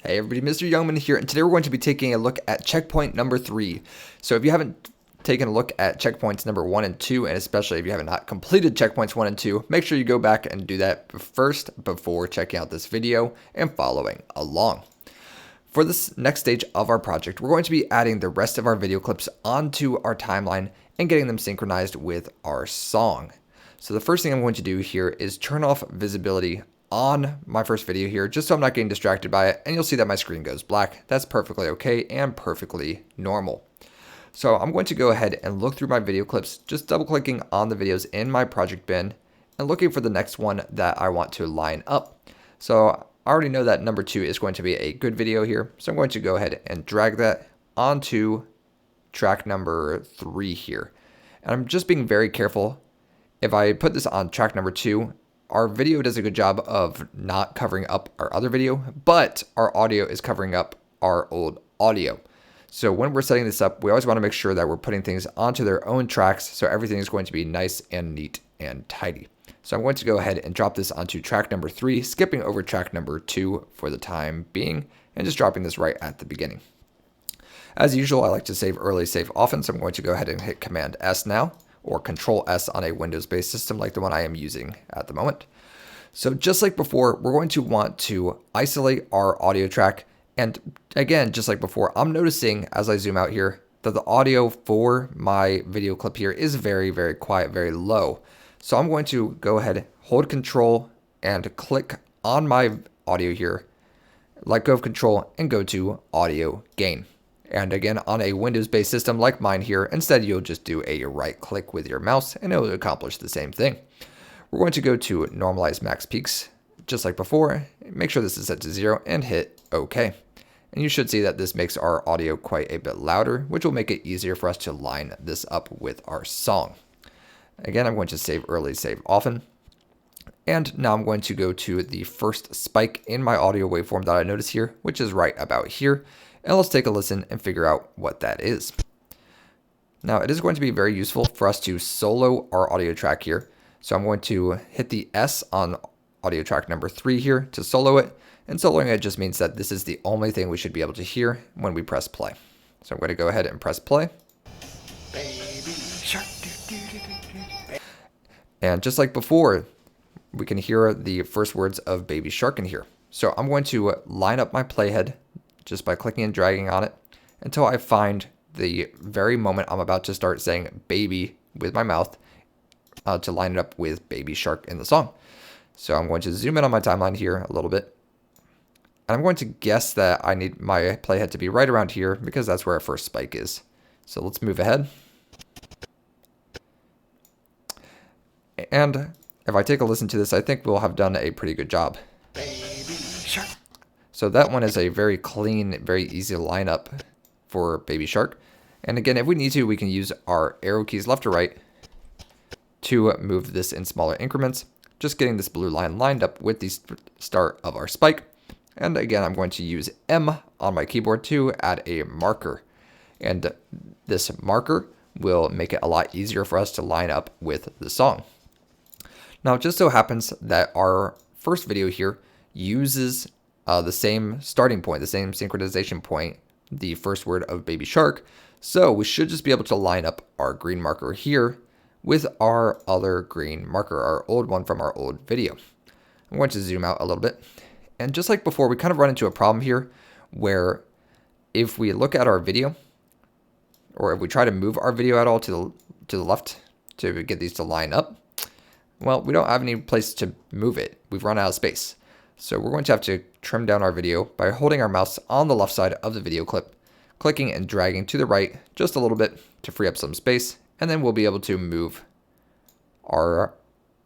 Hey everybody, Mr. Youngman here, and today we're going to be taking a look at checkpoint number 3. So if you haven't taken a look at checkpoints number 1 and 2, and especially if you have not completed checkpoints 1 and 2, make sure you go back and do that first before checking out this video and following along. For this next stage of our project, we're going to be adding the rest of our video clips onto our timeline and getting them synchronized with our song. So the first thing I'm going to do here is turn off visibility on my first video here, just so I'm not getting distracted by it, and you'll see that my screen goes black. That's perfectly okay and perfectly normal. So I'm going to go ahead and look through my video clips, just double clicking on the videos in my project bin and looking for the next one that I want to line up. So I already know that number 2 is going to be a good video here, so I'm going to go ahead and drag that onto track number 3 here. And I'm just being very careful. If I put this on track number 2, our video does a good job of not covering up our other video, but our audio is covering up our old audio. So when we're setting this up, we always want to make sure that we're putting things onto their own tracks, so everything is going to be nice and neat and tidy. So I'm going to go ahead and drop this onto track number 3, skipping over track number 2 for the time being, and just dropping this right at the beginning. As usual, I like to save early, save often, so I'm going to go ahead and hit Command S now, or Control S on a Windows-based system like the one I am using at the moment. So just like before, we're going to want to isolate our audio track. And again, just like before, I'm noticing as I zoom out here that the audio for my video clip here is very, very quiet, very low. So I'm going to go ahead, hold Control and click on my audio here, let go of Control and go to Audio Gain. And again, on a Windows-based system like mine here, instead you'll just do a right click with your mouse and it will accomplish the same thing. We're going to go to Normalize Max Peaks, just like before. Make sure this is set to 0 and hit OK. And you should see that this makes our audio quite a bit louder, which will make it easier for us to line this up with our song. Again, I'm going to save early, save often. And now I'm going to go to the first spike in my audio waveform that I notice here, which is right about here. And let's take a listen and figure out what that is. Now, it is going to be very useful for us to solo our audio track here. So I'm going to hit the S on audio track number 3 here to solo it. And soloing it just means that this is the only thing we should be able to hear when we press play. So I'm going to go ahead and press play. Baby shark, And just like before, we can hear the first words of Baby Shark in here. So I'm going to line up my playhead just by clicking and dragging on it until I find the very moment I'm about to start saying baby with my mouth to line it up with Baby Shark in the song. So I'm going to zoom in on my timeline here a little bit. And I'm going to guess that I need my playhead to be right around here because that's where our first spike is. So let's move ahead. And if I take a listen to this, I think we'll have done a pretty good job. baby shark. So that one is a very clean, very easy lineup for Baby Shark. And again, if we need to, we can use our arrow keys left or right to move this in smaller increments. Just getting this blue line lined up with the start of our spike. And again, I'm going to use M on my keyboard to add a marker. And this marker will make it a lot easier for us to line up with the song. Now, it just so happens that our first video here uses the same starting point, the same synchronization point, the first word of Baby Shark. So we should just be able to line up our green marker here with our other green marker, our old one from our old video. I'm going to zoom out a little bit. And just like before, we kind of run into a problem here where if we look at our video, or if we try to move our video at all to the left to get these to line up, well, we don't have any place to move it. We've run out of space. So we're going to have to trim down our video by holding our mouse on the left side of the video clip, clicking and dragging to the right just a little bit to free up some space, and then we'll be able to move our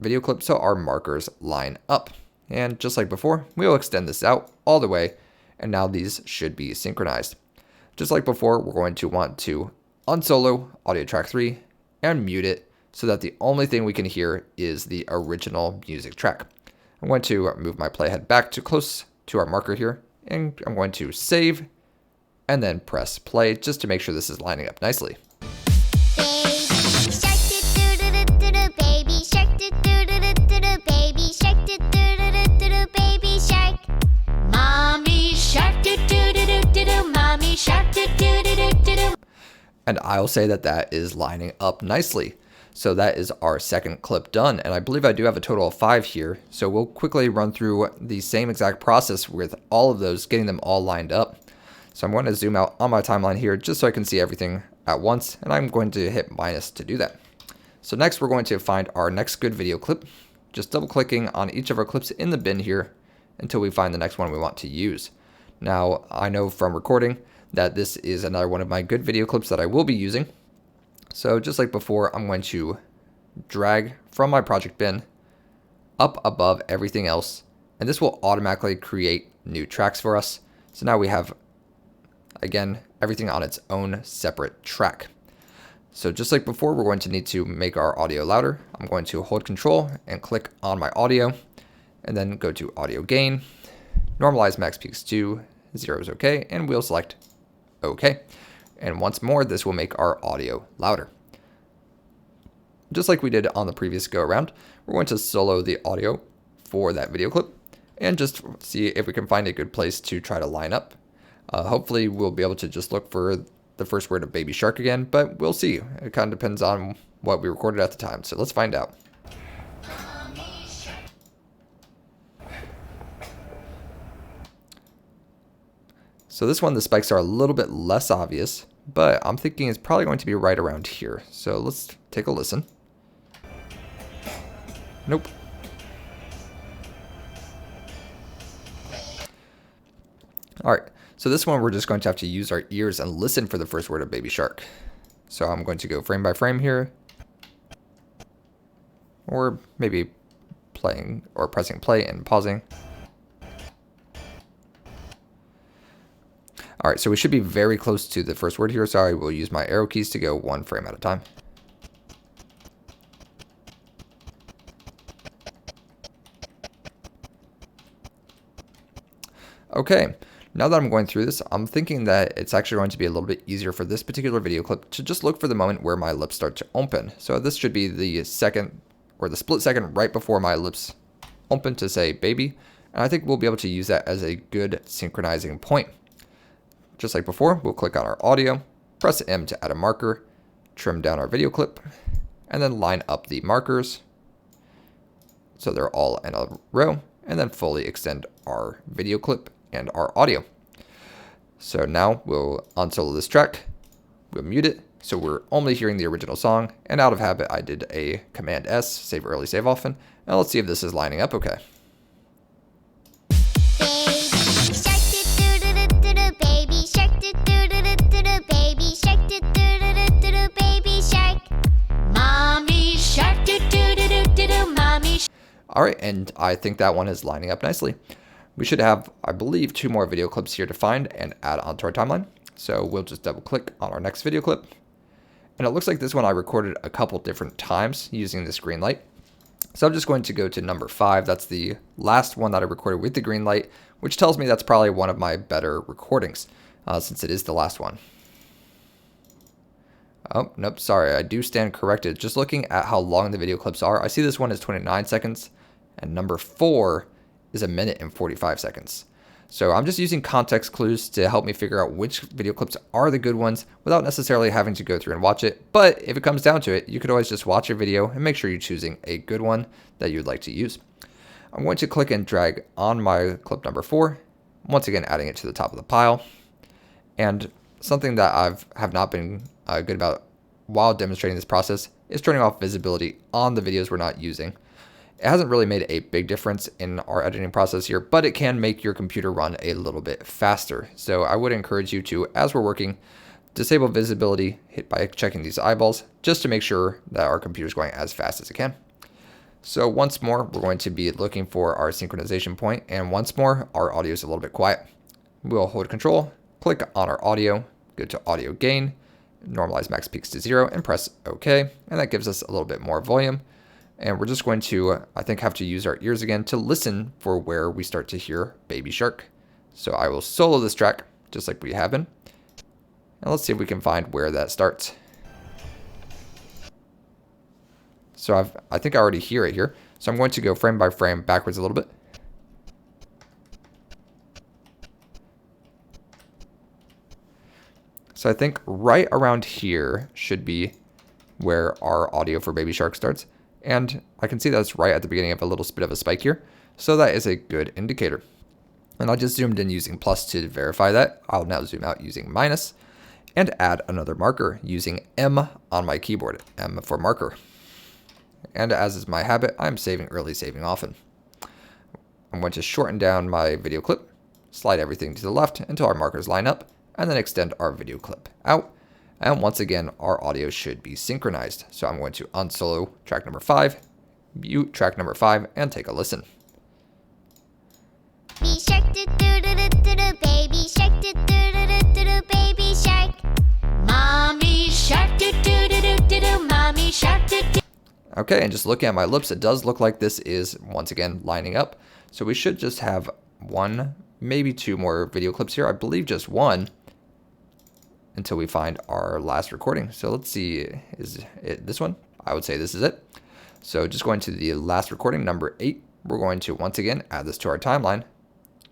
video clip so our markers line up. And just like before, we'll extend this out all the way, and now these should be synchronized. Just like before, we're going to want to unsolo audio track 3 and mute it so that the only thing we can hear is the original music track. I'm going to move my playhead back to close to our marker here, and I'm going to save and then press play just to make sure this is lining up nicely. Baby shark, And I'll say that that is lining up nicely. So that is our second clip done. And I believe I do have a total of 5 here. So we'll quickly run through the same exact process with all of those, getting them all lined up. So I'm going to zoom out on my timeline here just so I can see everything at once. And I'm going to hit minus to do that. So next we're going to find our next good video clip. Just double clicking on each of our clips in the bin here until we find the next one we want to use. Now I know from recording that this is another one of my good video clips that I will be using. So just like before, I'm going to drag from my project bin up above everything else, and this will automatically create new tracks for us. So now we have, again, everything on its own separate track. So just like before, we're going to need to make our audio louder. I'm going to hold Control and click on my audio, and then go to audio gain, normalize max peaks to 0 is okay, and we'll select OK. And once more, this will make our audio louder. Just like we did on the previous go around, we're going to solo the audio for that video clip and just see if we can find a good place to try to line up. Hopefully we'll be able to just look for the first word of Baby Shark again, but we'll see. It kind of depends on what we recorded at the time. So let's find out. So this one, the spikes are a little bit less obvious, but I'm thinking it's probably going to be right around here. So let's take a listen. Nope. All right, so this one we're just going to have to use our ears and listen for the first word of Baby Shark. So I'm going to go frame by frame here, or maybe playing or pressing play and pausing. All right, so we should be very close to the first word here, so I will use my arrow keys to go 1 frame at a time. Okay, now that I'm going through this, I'm thinking that it's actually going to be a little bit easier for this particular video clip to just look for the moment where my lips start to open. So this should be the second, or the split second right before my lips open to say baby, and I think we'll be able to use that as a good synchronizing point. Just like before, we'll click on our audio, press M to add a marker, trim down our video clip, and then line up the markers so they're all in a row, and then fully extend our video clip and our audio. So now we'll unsolo this track, we'll mute it, so we're only hearing the original song, and out of habit I did a Command S, save early, save often, and let's see if this is lining up okay. All right, and I think that one is lining up nicely. We should have, I believe, 2 more video clips here to find and add onto our timeline. So we'll just double click on our next video clip. And it looks like this one I recorded a couple different times using this green light. So I'm just going to go to number 5. That's the last one that I recorded with the green light, which tells me that's probably one of my better recordings since it is the last one. Oh, nope, sorry, I do stand corrected. Just looking at how long the video clips are, I see this one is 29 seconds, and number 4 is 1 minute and 45 seconds. So I'm just using context clues to help me figure out which video clips are the good ones without necessarily having to go through and watch it. But if it comes down to it, you could always just watch your video and make sure you're choosing a good one that you'd like to use. I'm going to click and drag on my clip number 4, once again adding it to the top of the pile. And something that have not been good about while demonstrating this process is turning off visibility on the videos we're not using. It hasn't really made a big difference in our editing process here, but it can make your computer run a little bit faster. So I would encourage you to, as we're working, disable visibility by checking these eyeballs, just to make sure that our computer is going as fast as it can. So once more, we're going to be looking for our synchronization point, and once more, our audio is a little bit quiet. We'll hold Control, click on our audio, go to audio gain, normalize max peaks to 0, and press OK, and that gives us a little bit more volume. And we're just going to, I think, have to use our ears again to listen for where we start to hear Baby Shark. So I will solo this track, just like we have been. And let's see if we can find where that starts. So I think I already hear it here. So I'm going to go frame by frame backwards a little bit. So I think right around here should be where our audio for Baby Shark starts. And I can see that it's right at the beginning of a little bit of a spike here. So that is a good indicator. And I just zoomed in using plus to verify that. I'll now zoom out using minus and add another marker using M on my keyboard, M for marker. And as is my habit, I'm saving early, saving often. I'm going to shorten down my video clip, slide everything to the left until our markers line up, and then extend our video clip out. And once again, our audio should be synchronized. So I'm going to unsolo track number 5, mute track number 5, and take a listen. Baby shark do do do do do do, baby shark do do do do do do, baby shark. Mommy shark do do do do do do, mommy shark do do. Okay, and just looking at my lips, it does look like this is once again lining up. So we should just have one, maybe two more video clips here. I believe just one until we find our last recording. So let's see, is it this one? I would say this is it. So just going to the last recording, number 8, we're going to once again add this to our timeline,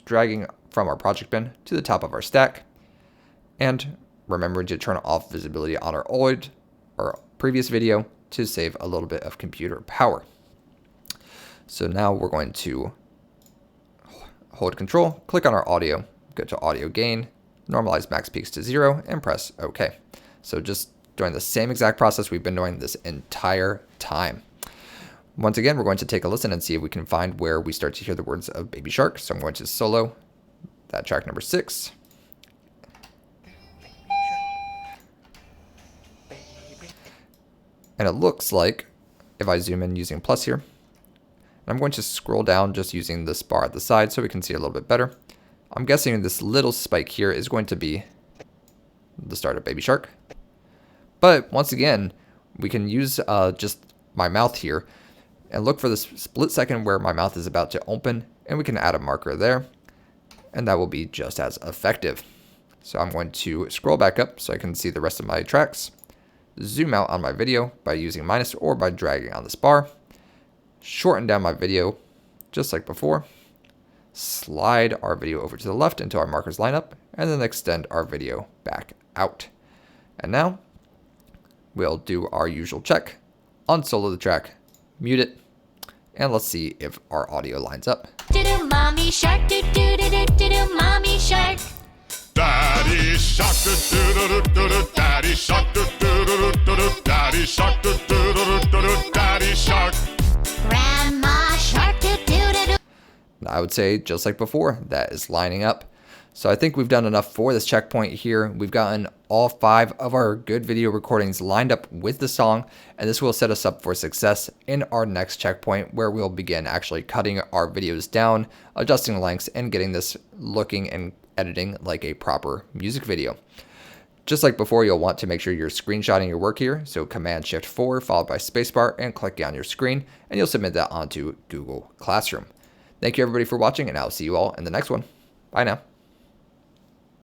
dragging from our project bin to the top of our stack, and remembering to turn off visibility on our old or previous video to save a little bit of computer power. So now we're going to hold control, click on our audio, go to audio gain, normalize max peaks to 0, and press OK. So just doing the same exact process we've been doing this entire time. Once again, we're going to take a listen and see if we can find where we start to hear the words of Baby Shark. So I'm going to solo that track number 6. And it looks like, if I zoom in using plus here, I'm going to scroll down just using this bar at the side so we can see a little bit better. I'm guessing this little spike here is going to be the start of Baby Shark. But once again, we can use just my mouth here and look for this split second where my mouth is about to open, and we can add a marker there, and that will be just as effective. So I'm going to scroll back up so I can see the rest of my tracks, zoom out on my video by using minus or by dragging on this bar, shorten down my video just like before, slide our video over to the left until our markers line up, and then extend our video back out. And now we'll do our usual check, unsolo the track, mute it, and let's see if our audio lines up. Do do, mommy shark do do do do do do, mommy shark. Daddy shark do do do do do, daddy shark do do do do do, daddy shark do do do do do, daddy shark. Grandma shark do do do do. I would say, just like before, that is lining up. So I think we've done enough for this checkpoint here. We've gotten all 5 of our good video recordings lined up with the song, and this will set us up for success in our next checkpoint, where we'll begin actually cutting our videos down, adjusting lengths, and getting this looking and editing like a proper music video. Just like before, you'll want to make sure you're screenshotting your work here, so Command-Shift-4 followed by spacebar and clicking on your screen, and you'll submit that onto Google Classroom. Thank you everybody for watching, and I'll see you all in the next one. Bye now.